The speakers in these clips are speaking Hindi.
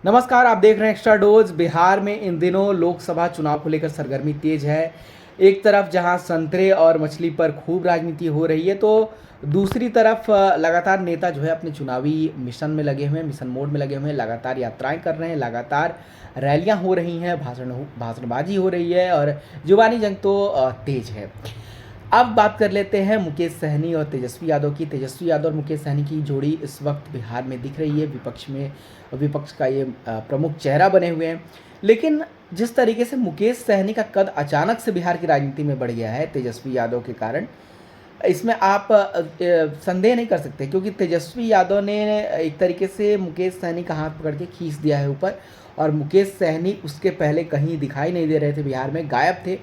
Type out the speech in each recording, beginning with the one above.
नमस्कार, आप देख रहे हैं एक्स्ट्रा डोज। बिहार में इन दिनों लोकसभा चुनाव को लेकर सरगर्मी तेज है। एक तरफ जहां संतरे और मछली पर खूब राजनीति हो रही है, तो दूसरी तरफ लगातार नेता जो है अपने चुनावी मिशन में लगे हुए हैं, मिशन मोड में लगे हुए हैं। लगातार यात्राएं कर रहे हैं, लगातार रैलियां हो रही हैं, भाषणबाजी हो रही है और जुबानी जंग तो तेज है। अब बात कर लेते हैं मुकेश सहनी और तेजस्वी यादव की। तेजस्वी यादव और मुकेश सहनी की जोड़ी इस वक्त बिहार में दिख रही है। विपक्ष का ये प्रमुख चेहरा बने हुए हैं। लेकिन जिस तरीके से मुकेश सहनी का कद अचानक से बिहार की राजनीति में बढ़ गया है तेजस्वी यादव के कारण, इसमें आप संदेह नहीं कर सकते, क्योंकि तेजस्वी यादव ने एक तरीके से मुकेश सहनी का हाथ पकड़ के खींच दिया है ऊपर। और मुकेश सहनी उसके पहले कहीं दिखाई नहीं दे रहे थे, बिहार में गायब थे।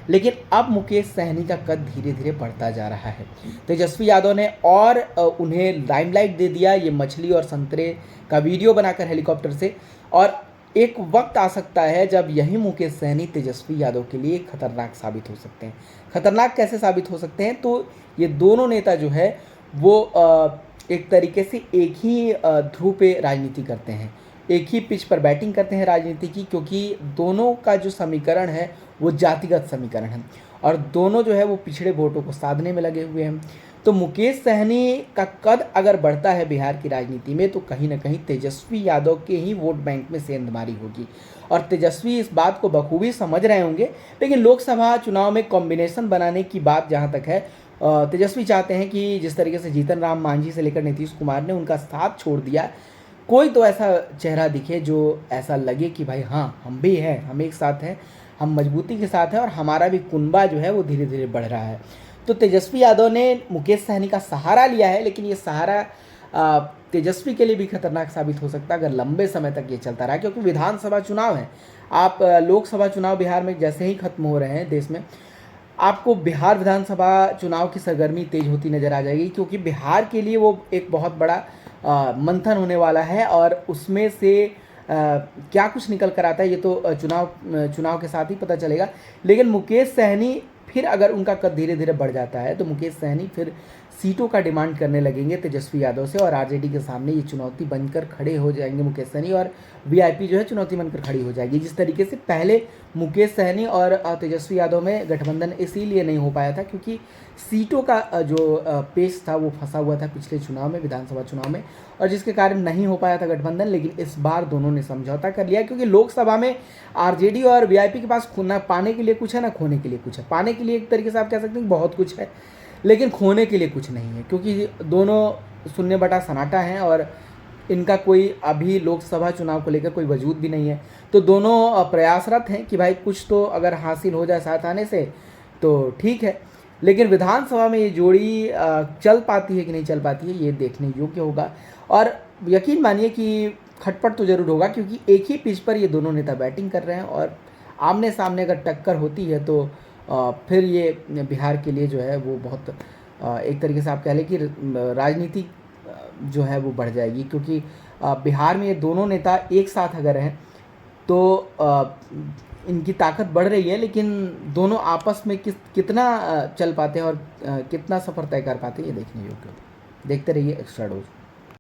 लेकिन अब मुकेश सहनी का कद धीरे धीरे बढ़ता जा रहा है। तेजस्वी यादव ने और उन्हें लाइमलाइट दे दिया, ये मछली और संतरे का वीडियो बनाकर हेलीकॉप्टर से। और एक वक्त आ सकता है जब यही मुकेश सहनी तेजस्वी यादव के लिए खतरनाक साबित हो सकते हैं। खतरनाक कैसे साबित हो सकते हैं? तो ये दोनों नेता जो है वो एक तरीके से एक ही ध्रुव पे राजनीति करते हैं, एक ही पिच पर बैटिंग करते हैं राजनीति की, क्योंकि दोनों का जो समीकरण है वो जातिगत समीकरण है और दोनों जो है वो पिछड़े वोटों को साधने में लगे हुए हैं। तो मुकेश सहनी का कद अगर बढ़ता है बिहार की राजनीति में, तो कहीं ना कहीं तेजस्वी यादव के ही वोट बैंक में सेंधमारी होगी और तेजस्वी इस बात को बखूबी समझ रहे होंगे। लेकिन लोकसभा चुनाव में कॉम्बिनेशन बनाने की बात जहाँ तक है, तेजस्वी चाहते हैं कि जिस तरीके से जीतन राम मांझी से लेकर नीतीश कुमार ने उनका साथ छोड़ दिया, कोई तो ऐसा चेहरा दिखे जो ऐसा लगे कि भाई हाँ, हम भी हैं, हम एक साथ हैं, हम मजबूती के साथ हैं और हमारा भी कुनबा जो है वो धीरे धीरे बढ़ रहा है। तो तेजस्वी यादव ने मुकेश सहनी का सहारा लिया है, लेकिन ये सहारा तेजस्वी के लिए भी खतरनाक साबित हो सकता है अगर लंबे समय तक ये चलता रहा, क्योंकि विधानसभा चुनाव है। आप लोकसभा चुनाव बिहार में जैसे ही खत्म हो रहे हैं देश में, आपको बिहार विधानसभा चुनाव की सरगर्मी तेज होती नजर आ जाएगी, क्योंकि बिहार के लिए वो एक बहुत बड़ा मंथन होने वाला है और उसमें से क्या कुछ निकल कर आता है ये तो चुनाव के साथ ही पता चलेगा। लेकिन मुकेश सहनी फिर अगर उनका कद धीरे धीरे बढ़ जाता है, तो मुकेश सहनी फिर सीटों का डिमांड करने लगेंगे तेजस्वी यादव से और आरजेडी के सामने ये चुनौती बनकर खड़े हो जाएंगे मुकेश सहनी, और वीआईपी जो है चुनौती बनकर खड़ी हो जाएगी। जिस तरीके से पहले मुकेश सहनी और तेजस्वी यादव में गठबंधन इसीलिए नहीं हो पाया था क्योंकि सीटों का जो पेच था वो फंसा हुआ था पिछले चुनाव में, विधानसभा चुनाव में, और जिसके कारण नहीं हो पाया था गठबंधन। लेकिन इस बार दोनों ने समझौता कर लिया, क्योंकि लोकसभा में आरजेडी और वीआईपी के पास ना पाने के लिए कुछ है ना खोने के लिए कुछ है। पाने के लिए एक तरीके से आप कह सकते हैं बहुत कुछ है, लेकिन खोने के लिए कुछ नहीं है, क्योंकि दोनों शून्य बटा सन्नाटा हैं और इनका कोई अभी लोकसभा चुनाव को लेकर कोई वजूद भी नहीं है। तो दोनों प्रयासरत हैं कि भाई कुछ तो अगर हासिल हो जाए साथ आने से तो ठीक है। लेकिन विधानसभा में ये जोड़ी चल पाती है कि नहीं चल पाती है, ये देखने योग्य होगा। और यकीन मानिए कि खटपट तो ज़रूर होगा, क्योंकि एक ही पिच पर ये दोनों नेता बैटिंग कर रहे हैं और आमने सामने अगर टक्कर होती है तो फिर ये बिहार के लिए जो है वो बहुत एक तरीके से आप कह लें कि राजनीति जो है वो बढ़ जाएगी, क्योंकि बिहार में ये दोनों नेता एक साथ अगर हैं तो इनकी ताकत बढ़ रही है। लेकिन दोनों आपस में कितना चल पाते हैं और कितना सफ़र तय कर पाते हैं, ये देखने योग्य। देखते रहिए एक्स्ट्रा डोज।